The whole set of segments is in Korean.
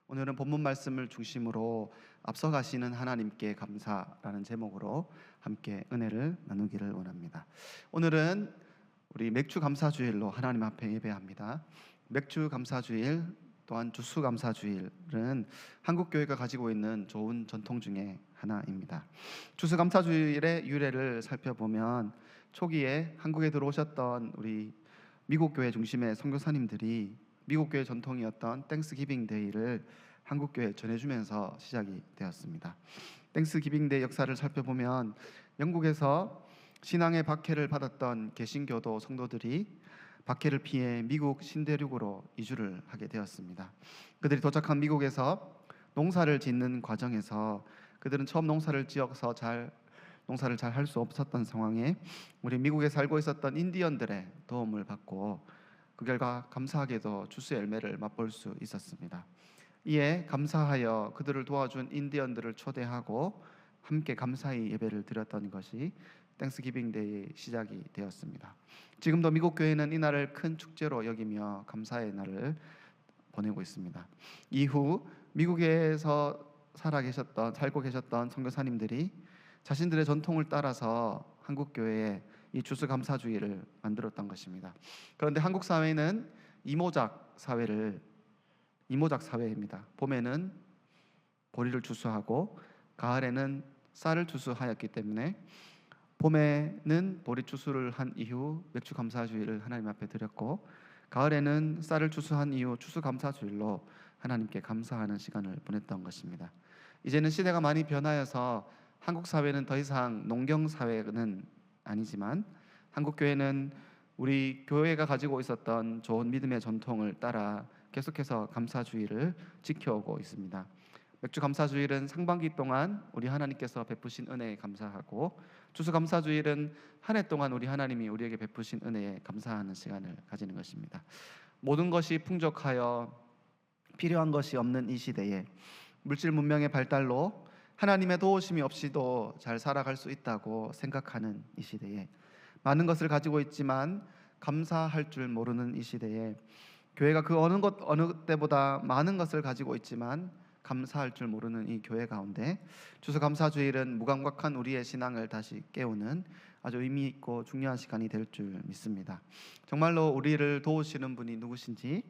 오늘은 본문 말씀을 중심으로 앞서가시는 하나님께 감사라는 제목으로 함께 은혜를 나누기를 원합니다. 오늘은 우리 맥주 감사주일로 하나님 앞에 예배합니다. 맥주 감사주일 또한 주수 감사주일은 한국 교회가 가지고 있는 좋은 전통 중에 하나입니다. 주수 감사주일의 유래를 살펴보면 초기에 한국에 들어오셨던 우리 미국 교회 중심의 선교사님들이 미국 교회 전통이었던 땡스기빙 데이를 한국 교회에 전해주면서 시작이 되었습니다. 땡스기빙 데이 역사를 살펴보면 영국에서 신앙의 박해를 받았던 개신교도 성도들이 박해를 피해 미국 신대륙으로 이주를 하게 되었습니다. 그들이 도착한 미국에서 농사를 짓는 과정에서 그들은 처음 농사를 지어서 농사를 잘 할 수 없었던 상황에 우리 미국에 살고 있었던 인디언들의 도움을 받고 그 결과 감사하게도 주스의 열매를 맛볼 수 있었습니다. 이에 감사하여 그들을 도와준 인디언들을 초대하고 함께 감사의 예배를 드렸던 것이 땡스기빙 데이의 시작이 되었습니다. 지금도 미국 교회는 이날을 큰 축제로 여기며 감사의 날을 보내고 있습니다. 이후 미국에서 살고 계셨던 선교사님들이 자신들의 전통을 따라서 한국 교회에 이 주수 감사주의를 만들었던 것입니다. 그런데 한국 사회는 이모작 사회입니다. 봄에는 보리를 추수하고 가을에는 쌀을 추수하였기 때문에 봄에는 보리 추수를 한 이후 맥주 감사주일을 하나님 앞에 드렸고, 가을에는 쌀을 추수한 이후 추수 감사주일로 하나님께 감사하는 시간을 보냈던 것입니다. 이제는 시대가 많이 변하여서 한국 사회는 더 이상 농경 사회는 아니지만 한국 교회는 우리 교회가 가지고 있었던 좋은 믿음의 전통을 따라 계속해서 감사주일을 지켜오고 있습니다. 맥주 감사주일은 상반기 동안 우리 하나님께서 베푸신 은혜에 감사하고, 추수 감사주일은 한 해 동안 우리 하나님이 우리에게 베푸신 은혜에 감사하는 시간을 가지는 것입니다. 모든 것이 풍족하여 필요한 것이 없는 이 시대에 물질 문명의 발달로 하나님의 도우심이 없이도 잘 살아갈 수 있다고 생각하는 이 시대에, 많은 것을 가지고 있지만 감사할 줄 모르는 이 시대에, 교회가 그 어느 때보다 많은 것을 가지고 있지만 감사할 줄 모르는 이 교회 가운데 주수감사주일은 무감각한 우리의 신앙을 다시 깨우는 아주 의미 있고 중요한 시간이 될 줄 믿습니다. 정말로 우리를 도우시는 분이 누구신지,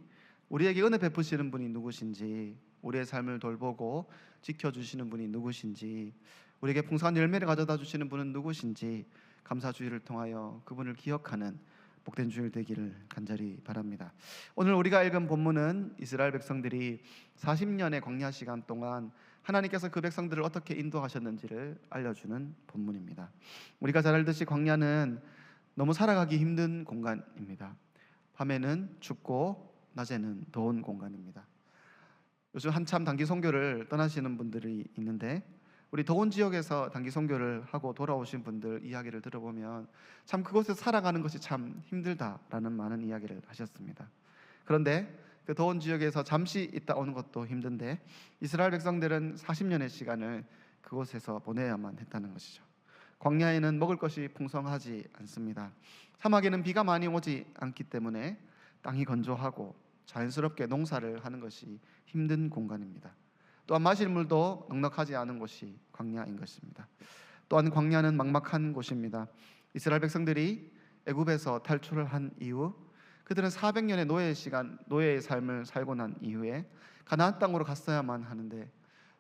우리에게 은혜 베푸시는 분이 누구신지, 우리의 삶을 돌보고 지켜주시는 분이 누구신지, 우리에게 풍성한 열매를 가져다 주시는 분은 누구신지 감사주일을 통하여 그분을 기억하는 복된 주일 되기를 간절히 바랍니다. 오늘 우리가 읽은 본문은 이스라엘 백성들이 40년의 광야 시간 동안 하나님께서 그 백성들을 어떻게 인도하셨는지를 알려주는 본문입니다. 우리가 잘 알듯이 광야는 너무 살아가기 힘든 공간입니다. 밤에는 춥고 낮에는 더운 공간입니다. 요즘 한참 단기 선교를 떠나시는 분들이 있는데, 우리 더운 지역에서 단기 선교를 하고 돌아오신 분들 이야기를 들어보면 참 그곳에서 살아가는 것이 참 힘들다라는 많은 이야기를 하셨습니다. 그런데 그 더운 지역에서 잠시 있다 오는 것도 힘든데 이스라엘 백성들은 40년의 시간을 그곳에서 보내야만 했다는 것이죠. 광야에는 먹을 것이 풍성하지 않습니다. 사막에는 비가 많이 오지 않기 때문에 땅이 건조하고 자연스럽게 농사를 하는 것이 힘든 공간입니다. 또한 마실 물도 넉넉하지 않은 곳이 광야인 것입니다. 또한 광야는 막막한 곳입니다. 이스라엘 백성들이 애굽에서 탈출을 한 이후 그들은 400년의 노예의 삶을 살고 난 이후에 가나안 땅으로 갔어야만 하는데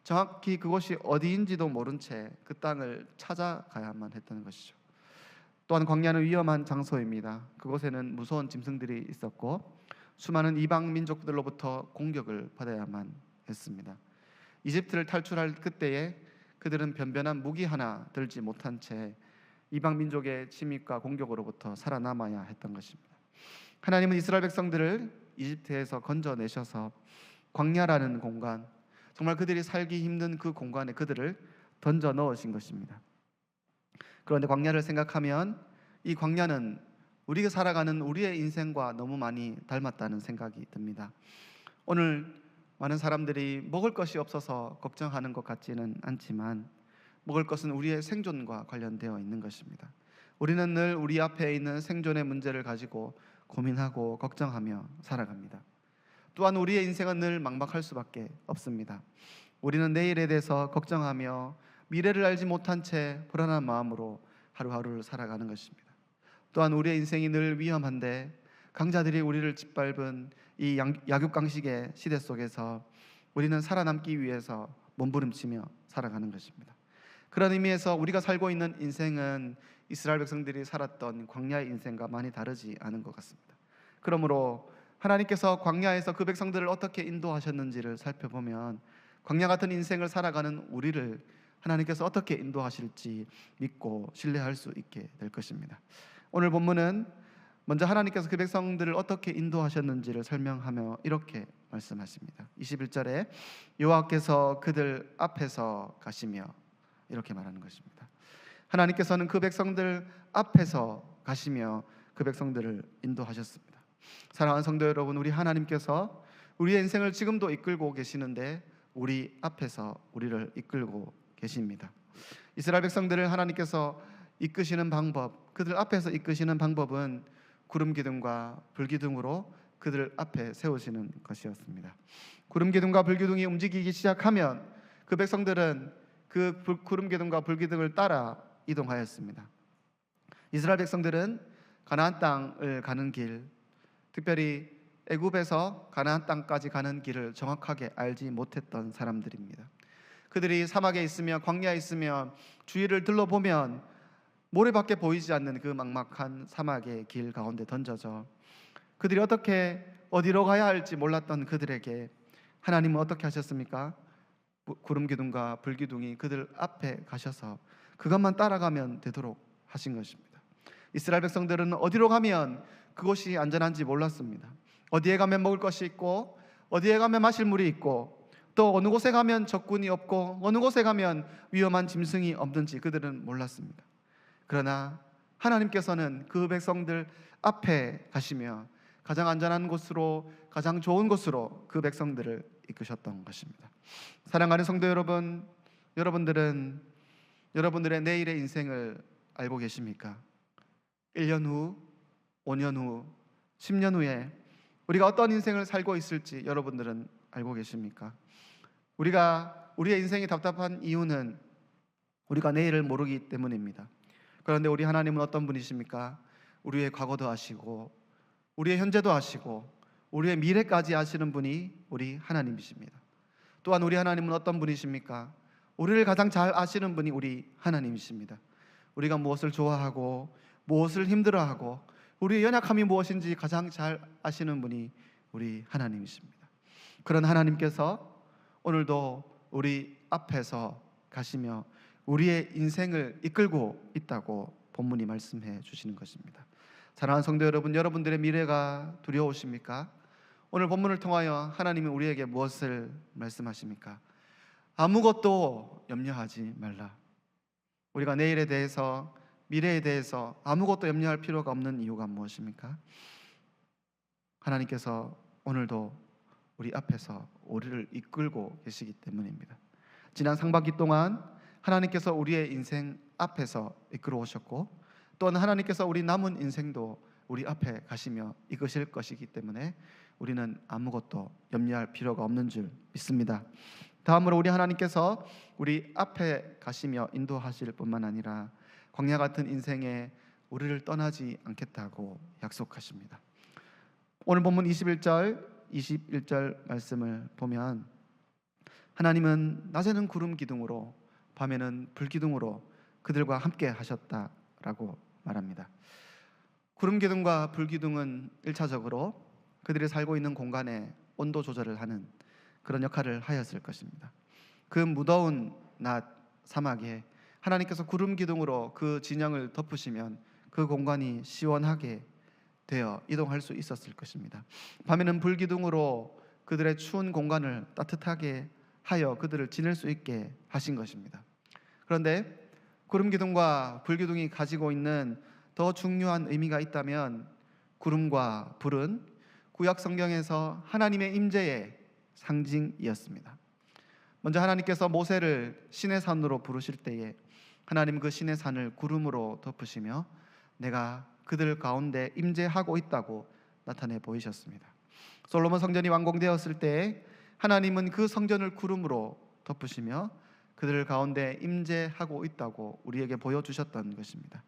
정확히 그곳이 어디인지도 모른 채 그 땅을 찾아가야만 했다는 것이죠. 또한 광야는 위험한 장소입니다. 그곳에는 무서운 짐승들이 있었고 수많은 이방 민족들로부터 공격을 받아야만 했습니다. 이집트를 탈출할 그때에 그들은 변변한 무기 하나 들지 못한 채 이방 민족의 침입과 공격으로부터 살아남아야 했던 것입니다. 하나님은 이스라엘 백성들을 이집트에서 건져내셔서 광야라는 공간, 정말 그들이 살기 힘든 그 공간에 그들을 던져 넣으신 것입니다. 그런데 광야를 생각하면 이 광야는 우리가 살아가는 우리의 인생과 너무 많이 닮았다는 생각이 듭니다. 오늘 많은 사람들이 먹을 것이 없어서 걱정하는 것 같지는 않지만 먹을 것은 우리의 생존과 관련되어 있는 것입니다. 우리는 늘 우리 앞에 있는 생존의 문제를 가지고 고민하고 걱정하며 살아갑니다. 또한 우리의 인생은 늘 막막할 수밖에 없습니다. 우리는 내일에 대해서 걱정하며 미래를 알지 못한 채 불안한 마음으로 하루하루를 살아가는 것입니다. 또한 우리의 인생이 늘 위험한데 강자들이 우리를 짓밟은 이 약육강식의 시대 속에서 우리는 살아남기 위해서 몸부림치며 살아가는 것입니다. 그런 의미에서 우리가 살고 있는 인생은 이스라엘 백성들이 살았던 광야의 인생과 많이 다르지 않은 것 같습니다. 그러므로 하나님께서 광야에서 그 백성들을 어떻게 인도하셨는지를 살펴보면 광야 같은 인생을 살아가는 우리를 하나님께서 어떻게 인도하실지 믿고 신뢰할 수 있게 될 것입니다. 오늘 본문은 먼저 하나님께서 그 백성들을 어떻게 인도하셨는지를 설명하며 이렇게 말씀하십니다. 21절에 여호와께서 그들 앞에서 가시며 이렇게 말하는 것입니다. 하나님께서는 그 백성들 앞에서 가시며 그 백성들을 인도하셨습니다. 사랑하는 성도 여러분, 우리 하나님께서 우리의 인생을 지금도 이끌고 계시는데 우리 앞에서 우리를 이끌고 계십니다. 이스라엘 백성들을 하나님께서 이끄시는 방법, 그들 앞에서 이끄시는 방법은 구름 기둥과 불 기둥으로 그들 앞에 세우시는 것이었습니다. 구름 기둥과 불 기둥이 움직이기 시작하면 그 백성들은 그 구름 기둥과 불 기둥을 따라 이동하였습니다. 이스라엘 백성들은 가나안 땅을 가는 길, 특별히 애굽에서 가나안 땅까지 가는 길을 정확하게 알지 못했던 사람들입니다. 그들이 사막에 있으며 광야에 있으며 주위를 둘러보면 모래밖에 보이지 않는 그 막막한 사막의 길 가운데 던져져 그들이 어디로 가야 할지 몰랐던 그들에게 하나님은 어떻게 하셨습니까? 구름 기둥과 불 기둥이 그들 앞에 가셔서 그것만 따라가면 되도록 하신 것입니다. 이스라엘 백성들은 어디로 가면 그곳이 안전한지 몰랐습니다. 어디에 가면 먹을 것이 있고 어디에 가면 마실 물이 있고 또 어느 곳에 가면 적군이 없고 어느 곳에 가면 위험한 짐승이 없는지 그들은 몰랐습니다. 그러나 하나님께서는 그 백성들 앞에 가시며 가장 안전한 곳으로, 가장 좋은 곳으로 그 백성들을 이끄셨던 것입니다. 사랑하는 성도 여러분, 여러분들은 여러분들의 내일의 인생을 알고 계십니까? 1년 후, 5년 후, 10년 후에 우리가 어떤 인생을 살고 있을지 여러분들은 알고 계십니까? 우리의 인생이 답답한 이유는 우리가 내일을 모르기 때문입니다. 그런데 우리 하나님은 어떤 분이십니까? 우리의 과거도 아시고 우리의 현재도 아시고 우리의 미래까지 아시는 분이 우리 하나님이십니다. 또한 우리 하나님은 어떤 분이십니까? 우리를 가장 잘 아시는 분이 우리 하나님이십니다. 우리가 무엇을 좋아하고 무엇을 힘들어하고 우리의 연약함이 무엇인지 가장 잘 아시는 분이 우리 하나님이십니다. 그런 하나님께서 오늘도 우리 앞에서 가시며 우리의 인생을 이끌고 있다고 본문이 말씀해 주시는 것입니다. 사랑하는 성도 여러분, 여러분들의 미래가 두려우십니까? 오늘 본문을 통하여 하나님이 우리에게 무엇을 말씀하십니까? 아무것도 염려하지 말라. 우리가 내일에 대해서, 미래에 대해서 아무것도 염려할 필요가 없는 이유가 무엇입니까? 하나님께서 오늘도 우리 앞에서 우리를 이끌고 계시기 때문입니다. 지난 상반기 동안 하나님께서 우리의 인생 앞에서 이끌어 오셨고 또한 하나님께서 우리 남은 인생도 우리 앞에 가시며 이끄실 것이기 때문에 우리는 아무것도 염려할 필요가 없는 줄 믿습니다. 다음으로 우리 하나님께서 우리 앞에 가시며 인도하실 뿐만 아니라 광야 같은 인생에 우리를 떠나지 않겠다고 약속하십니다. 오늘 본문 21절 말씀을 보면 하나님은 낮에는 구름 기둥으로 밤에는 불 기둥으로 그들과 함께 하셨다라고 말합니다. 구름 기둥과 불 기둥은 1차적으로 그들이 살고 있는 공간의 온도 조절을 하는 그런 역할을 하였을 것입니다. 그 무더운 낮 사막에 하나님께서 구름 기둥으로 그 진영을 덮으시면 그 공간이 시원하게 되어 이동할 수 있었을 것입니다. 밤에는 불 기둥으로 그들의 추운 공간을 따뜻하게 하여 그들을 지낼 수 있게 하신 것입니다. 그런데 구름 기둥과 불 기둥이 가지고 있는 더 중요한 의미가 있다면 구름과 불은 구약 성경에서 하나님의 임재의 상징이었습니다. 먼저 하나님께서 모세를 시내 산으로 부르실 때에 하나님 그 시내 산을 구름으로 덮으시며 내가 그들 가운데 임재하고 있다고 나타내 보이셨습니다. 솔로몬 성전이 완공되었을 때 하나님은 그 성전을 구름으로 덮으시며 그들 가운데 임재하고 있다고 우리에게 보여주셨던 것입니다.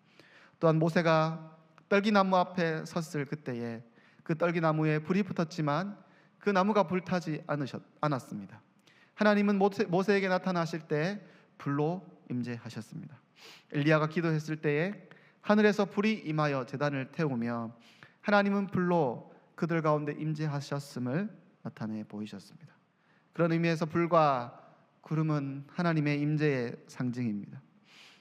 또한 모세가 떨기나무 앞에 섰을 그때에 그 떨기나무에 불이 붙었지만 그 나무가 불타지 않았습니다. 하나님은 모세에게 나타나실 때 불로 임재하셨습니다. 엘리야가 기도했을 때에 하늘에서 불이 임하여 제단을 태우며 하나님은 불로 그들 가운데 임재하셨음을 나타내 보이셨습니다. 그런 의미에서 불과 구름은 하나님의 임재의 상징입니다.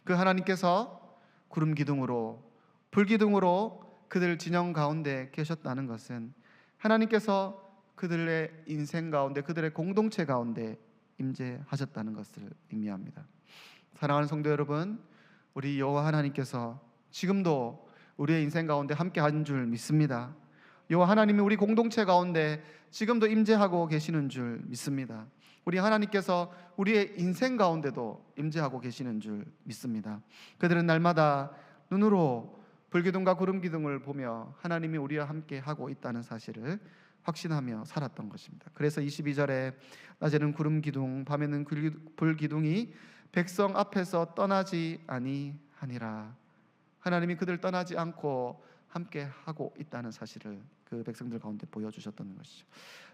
그 하나님께서 구름 기둥으로 불 기둥으로 그들 진영 가운데 계셨다는 것은 하나님께서 그들의 인생 가운데 그들의 공동체 가운데 임재하셨다는 것을 의미합니다. 사랑하는 성도 여러분, 우리 여호와 하나님께서 지금도 우리의 인생 가운데 함께하는 줄 믿습니다. 여호와 하나님이 우리 공동체 가운데 지금도 임재하고 계시는 줄 믿습니다. 우리 하나님께서 우리의 인생 가운데도 임재하고 계시는 줄 믿습니다. 그들은 날마다 눈으로 불기둥과 구름기둥을 보며 하나님이 우리와 함께 하고 있다는 사실을 확신하며 살았던 것입니다. 그래서 22절에 낮에는 구름기둥 밤에는 불기둥이 백성 앞에서 떠나지 아니하니라. 하나님이 그들 떠나지 않고 함께 하고 있다는 사실을 그 백성들 가운데 보여주셨던 것이죠.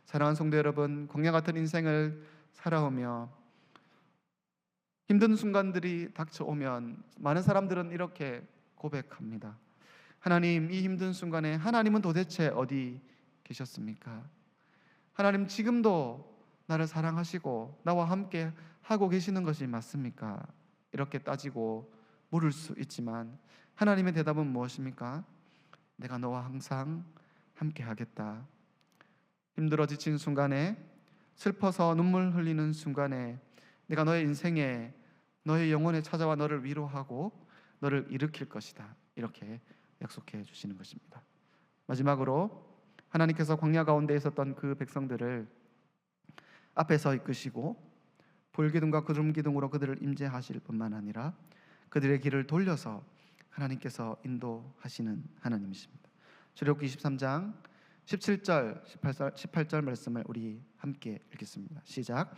사랑하는 성도 여러분, 광야 같은 인생을 살아오며 힘든 순간들이 닥쳐오면 많은 사람들은 이렇게 고백합니다. 하나님, 이 힘든 순간에 하나님은 도대체 어디 계셨습니까? 하나님, 지금도 나를 사랑하시고 나와 함께 하고 계시는 것이 맞습니까? 이렇게 따지고 물을 수 있지만 하나님의 대답은 무엇입니까? 내가 너와 항상 함께 하겠다. 힘들어 지친 순간에, 슬퍼서 눈물 흘리는 순간에 내가 너의 인생에, 너의 영혼에 찾아와 너를 위로하고 너를 일으킬 것이다. 이렇게 약속해 주시는 것입니다. 마지막으로 하나님께서 광야 가운데 있었던 그 백성들을 앞에서 이끄시고 불기둥과 구름기둥으로 그들을 임재하실 뿐만 아니라 그들의 길을 돌려서 하나님께서 인도하시는 하나님이십니다. 출애굽기 23장 17절 18절 말씀을 우리 함께 읽겠습니다. 시작.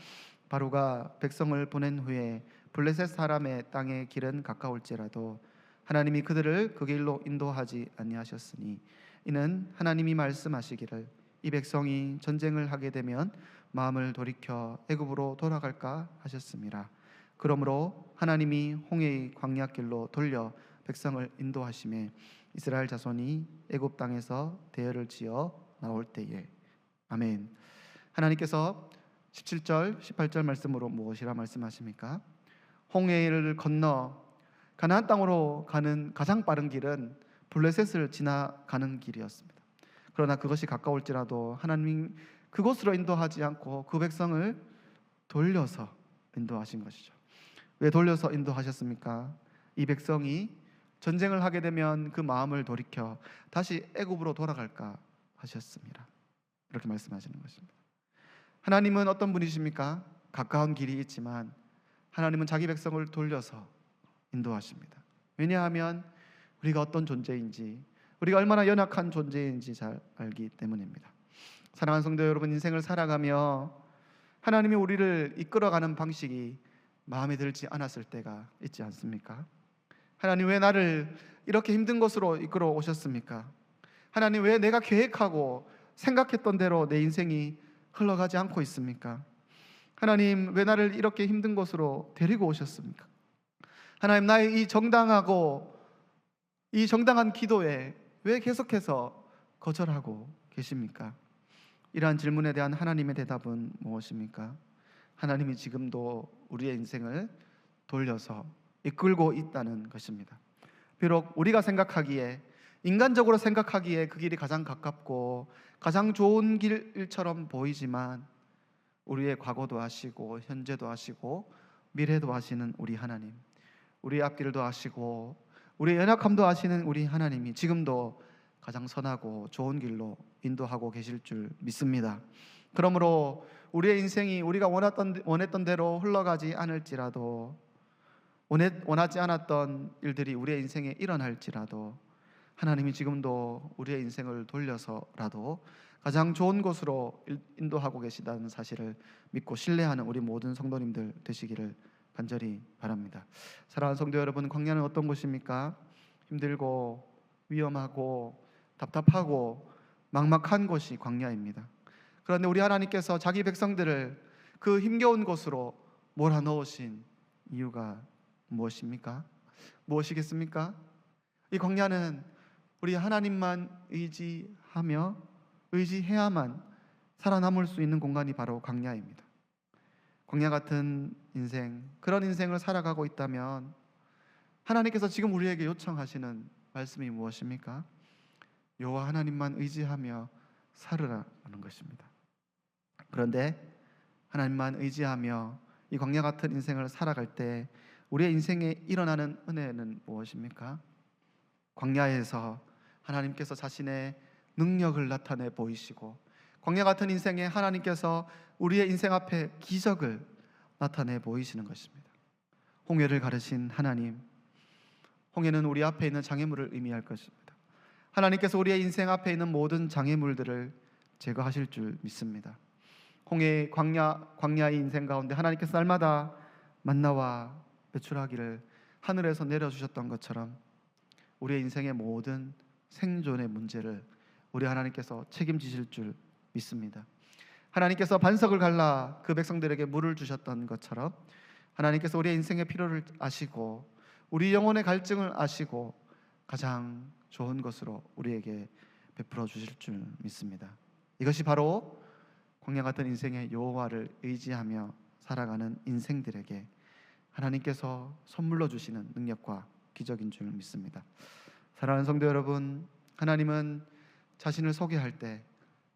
바로가 백성을 보낸 후에 블레셋 사람의 땅의 길은 가까울지라도 하나님이 그들을 그 길로 인도하지 아니하셨으니 이는 하나님이 말씀하시기를 이 백성이 전쟁을 하게 되면 마음을 돌이켜 애굽으로 돌아갈까 하셨습니다. 그러므로 하나님이 홍해의 광야길로 돌려 백성을 인도하심에 이스라엘 자손이 애굽 땅에서 대열을 지어 나올 때에. 아멘. 하나님께서 17절 18절 말씀으로 무엇이라 말씀하십니까? 홍해를 건너 가나안 땅으로 가는 가장 빠른 길은 블레셋을 지나가는 길이었습니다. 그러나 그것이 가까울지라도 하나님 그곳으로 인도하지 않고 그 백성을 돌려서 인도하신 것이죠. 왜 돌려서 인도하셨습니까? 이 백성이 전쟁을 하게 되면 그 마음을 돌이켜 다시 애굽으로 돌아갈까 하셨습니다. 이렇게 말씀하시는 것입니다. 하나님은 어떤 분이십니까? 가까운 길이 있지만 하나님은 자기 백성을 돌려서 인도하십니다. 왜냐하면 우리가 어떤 존재인지, 우리가 얼마나 연약한 존재인지 잘 알기 때문입니다. 사랑하는 성도 여러분, 인생을 살아가며 하나님이 우리를 이끌어가는 방식이 마음에 들지 않았을 때가 있지 않습니까? 하나님, 왜 나를 이렇게 힘든 곳으로 이끌어 오셨습니까? 하나님, 왜 내가 계획하고 생각했던 대로 내 인생이 흘러가지 않고 있습니까? 하나님, 왜 나를 이렇게 힘든 곳으로 데리고 오셨습니까? 하나님, 나의 이 정당하고 이 정당한 기도에 왜 계속해서 거절하고 계십니까? 이러한 질문에 대한 하나님의 대답은 무엇입니까? 하나님이 지금도 우리의 인생을 돌려서 이끌고 있다는 것입니다. 비록 우리가 생각하기에, 인간적으로 생각하기에 그 길이 가장 가깝고 가장 좋은 길처럼 보이지만 우리의 과거도 아시고 현재도 아시고 미래도 아시는 우리 하나님, 우리의 앞길도 아시고 우리의 연약함도 아시는 우리 하나님이 지금도 가장 선하고 좋은 길로 인도하고 계실 줄 믿습니다. 그러므로 우리의 인생이 우리가 원했던 대로 흘러가지 않을지라도, 원하지 않았던 일들이 우리의 인생에 일어날지라도 하나님이 지금도 우리의 인생을 돌려서라도 가장 좋은 곳으로 인도하고 계시다는 사실을 믿고 신뢰하는 우리 모든 성도님들 되시기를 간절히 바랍니다. 사랑하는 성도 여러분, 광야는 어떤 곳입니까? 힘들고 위험하고 답답하고 막막한 곳이 광야입니다. 그런데 우리 하나님께서 자기 백성들을 그 힘겨운 곳으로 몰아넣으신 이유가 무엇입니까? 무엇이겠습니까? 이 광야는 우리 하나님만 의지해야만 살아남을 수 있는 공간이 바로 광야입니다. 광야 같은 인생, 그런 인생을 살아가고 있다면 하나님께서 지금 우리에게 요청하시는 말씀이 무엇입니까? 여호와 하나님만 의지하며 살으라는 것입니다. 그런데 하나님만 의지하며 이 광야 같은 인생을 살아갈 때 우리의 인생에 일어나는 은혜는 무엇입니까? 광야에서 하나님께서 자신의 능력을 나타내 보이시고, 광야 같은 인생에 하나님께서 우리의 인생 앞에 기적을 나타내 보이시는 것입니다. 홍해를 가르신 하나님, 홍해는 우리 앞에 있는 장애물을 의미할 것입니다. 하나님께서 우리의 인생 앞에 있는 모든 장애물들을 제거하실 줄 믿습니다. 홍해 광야의 인생 가운데 하나님께서 날마다 만나와 배출하기를 하늘에서 내려주셨던 것처럼 우리의 인생의 모든 생존의 문제를 우리 하나님께서 책임지실 줄 믿습니다. 하나님께서 반석을 갈라 그 백성들에게 물을 주셨던 것처럼 하나님께서 우리의 인생의 필요를 아시고 우리 영혼의 갈증을 아시고 가장 좋은 것으로 우리에게 베풀어 주실 줄 믿습니다. 이것이 바로 광야 같은 인생의 여호와를 의지하며 살아가는 인생들에게 하나님께서 선물로 주시는 능력과 기적인 줄 믿습니다. 사랑하는 성도 여러분, 하나님은 자신을 소개할 때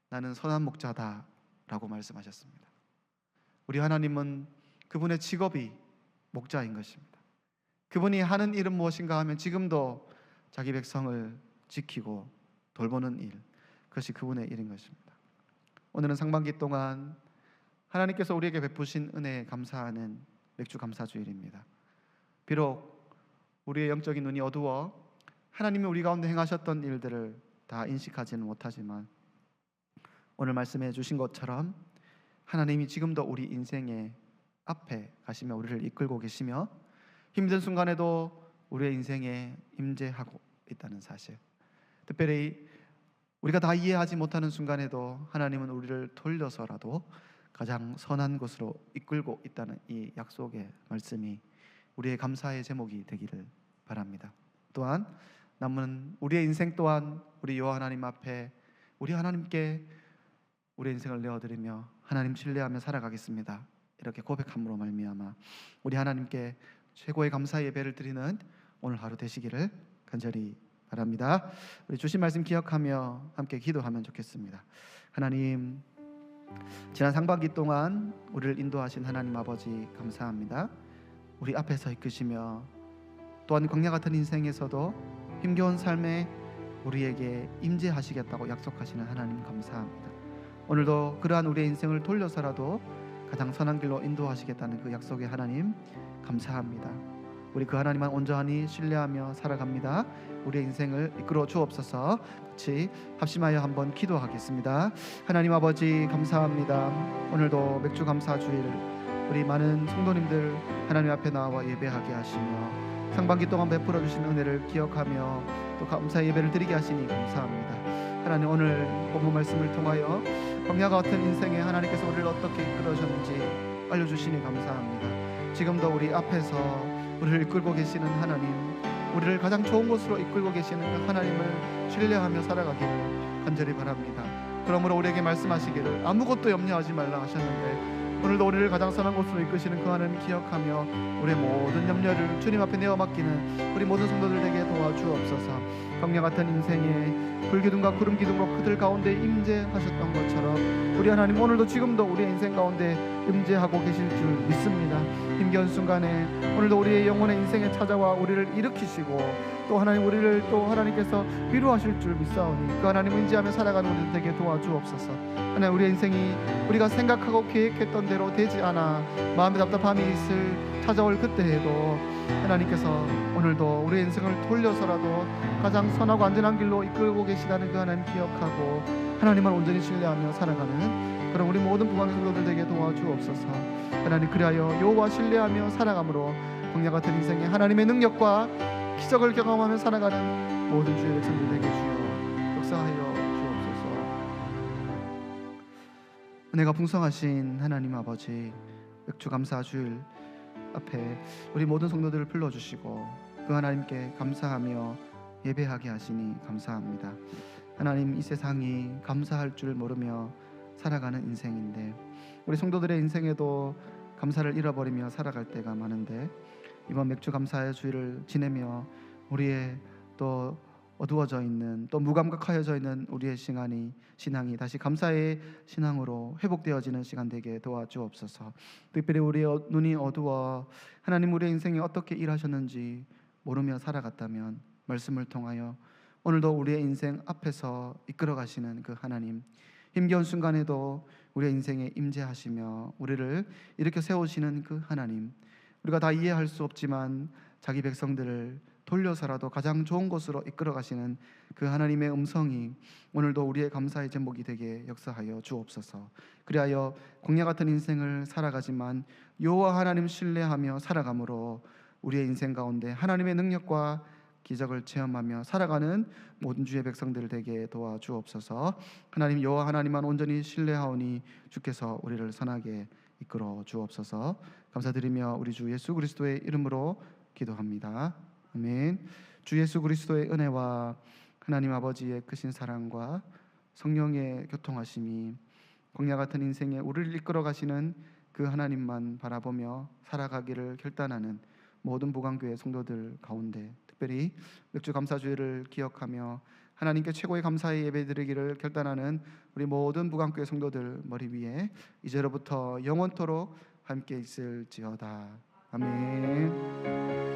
나는 선한 목자다 라고 말씀하셨습니다. 우리 하나님은 그분의 직업이 목자인 것입니다. 그분이 하는 일은 무엇인가 하면 지금도 자기 백성을 지키고 돌보는 일, 그것이 그분의 일인 것입니다. 오늘은 상반기 동안 하나님께서 우리에게 베푸신 은혜에 감사하는 맥주 감사주일입니다. 비록 우리의 영적인 눈이 어두워 하나님이 우리 가운데 행하셨던 일들을 다 인식하지는 못하지만 오늘 말씀해 주신 것처럼 하나님이 지금도 우리 인생의 앞에 가시며 우리를 이끌고 계시며 힘든 순간에도 우리의 인생에 임재하고 있다는 사실, 특별히 우리가 다 이해하지 못하는 순간에도 하나님은 우리를 돌려서라도 가장 선한 곳으로 이끌고 있다는 이 약속의 말씀이 우리의 감사의 제목이 되기를 바랍니다. 또한 남은 우리의 인생 또한 우리 여호와 하나님 앞에 우리 하나님께 우리의 인생을 내어드리며 하나님 신뢰하며 살아가겠습니다, 이렇게 고백함으로 말미암아 우리 하나님께 최고의 감사의 예배를 드리는 오늘 하루 되시기를 간절히 바랍니다. 우리 주신 말씀 기억하며 함께 기도하면 좋겠습니다. 하나님, 지난 상반기 동안 우리를 인도하신 하나님 아버지 감사합니다. 우리 앞에서 이끄시며 또한 광야 같은 인생에서도 힘겨운 삶에 우리에게 임재하시겠다고 약속하시는 하나님 감사합니다. 오늘도 그러한 우리의 인생을 돌려서라도 가장 선한 길로 인도하시겠다는 그 약속의 하나님 감사합니다. 우리 그 하나님만 온전히 신뢰하며 살아갑니다. 우리의 인생을 이끌어 주옵소서. 같이 합심하여 한번 기도하겠습니다. 하나님 아버지 감사합니다. 오늘도 맥주 감사 주일 우리 많은 성도님들 하나님 앞에 나와 예배하게 하시며 상반기 동안 베풀어 주신 은혜를 기억하며 또 감사 예배를 드리게 하시니 감사합니다. 하나님, 오늘 본문 말씀을 통하여 광야 같은 인생에 하나님께서 우리를 어떻게 이끌어주셨는지 알려주시니 감사합니다. 지금도 우리 앞에서 우리를 이끌고 계시는 하나님, 우리를 가장 좋은 곳으로 이끌고 계시는 그 하나님을 신뢰하며 살아가기를 간절히 바랍니다. 그러므로 우리에게 말씀하시기를 아무것도 염려하지 말라 하셨는데 오늘도 우리를 가장 선한 곳으로 이끄시는 그 하나님 기억하며 우리의 모든 염려를 주님 앞에 내어 맡기는 우리 모든 성도들에게 도와주옵소서. 광야 같은 인생에 불기둥과 구름기둥으로 그들 가운데 임재하셨던 것처럼 우리 하나님 오늘도 지금도 우리의 인생 가운데 임재하고 계실 줄 믿습니다. 힘겨운 순간에 오늘도 우리의 영혼의 인생에 찾아와 우리를 일으키시고 또 하나님 우리를 또 하나님께서 위로하실 줄 믿사오니 그 하나님을 인지하며 살아가는 우리들 되게 도와주옵소서. 하나님, 우리의 인생이 우리가 생각하고 계획했던 대로 되지 않아 마음의 답답함이 있을 찾아올 그때에도 하나님께서 오늘도 우리의 인생을 돌려서라도 가장 선하고 안전한 길로 이끌고 계시다는 그 하나님 기억하고 하나님만 온전히 신뢰하며 살아가는 그런 우리 모든 부강 성도들 되게 도와주옵소서. 하나님, 그리하여 여호와 신뢰하며 살아감으로 광야 같은 인생에 하나님의 능력과 기적을 경험하며 살아가는 모든 주의 백성들 되게 주여 역사하여 주옵소서. 은혜가 풍성하신 하나님 아버지, 맥주 감사 주일 앞에 우리 모든 성도들을 불러주시고 그 하나님께 감사하며 예배하게 하시니 감사합니다. 하나님, 이 세상이 감사할 줄 모르며 살아가는 인생인데 우리 성도들의 인생에도 감사를 잃어버리며 살아갈 때가 많은데 이번 맥주 감사의 주일을 지내며 우리의 또 어두워져 있는 또 무감각하여져 있는 우리의 신앙이 다시 감사의 신앙으로 회복되어지는 시간 되게 도와주옵소서. 특별히 우리의 눈이 어두워 하나님 우리의 인생에 어떻게 일하셨는지 모르며 살아갔다면 말씀을 통하여 오늘도 우리의 인생 앞에서 이끌어 가시는 그 하나님, 힘겨운 순간에도 우리의 인생에 임재하시며 우리를 이렇게 세우시는 그 하나님, 우리가 다 이해할 수 없지만 자기 백성들을 돌려서라도 가장 좋은 곳으로 이끌어 가시는 그 하나님의 음성이 오늘도 우리의 감사의 제목이 되게 역사하여 주옵소서. 그리하여 광야 같은 인생을 살아가지만 여호와 하나님 신뢰하며 살아감으로 우리의 인생 가운데 하나님의 능력과 기적을 체험하며 살아가는 모든 주의 백성들 되게 도와주옵소서. 하나님, 여호와 하나님만 온전히 신뢰하오니 주께서 우리를 선하게 이끌어 주옵소서. 감사드리며 우리 주 예수 그리스도의 이름으로 기도합니다. 아멘. 주 예수 그리스도의 은혜와 하나님 아버지의 크신 사랑과 성령의 교통하심이 광야 같은 인생에 우리를 이끌어 가시는 그 하나님만 바라보며 살아가기를 결단하는 모든 보강교회 성도들 가운데 특별히 맥주 감사주일을 기억하며 하나님께 최고의 감사의 예배드리기를 결단하는 우리 모든 보강교회 성도들 머리 위에 이제로부터 영원토록 함께 있을지어다. 아멘.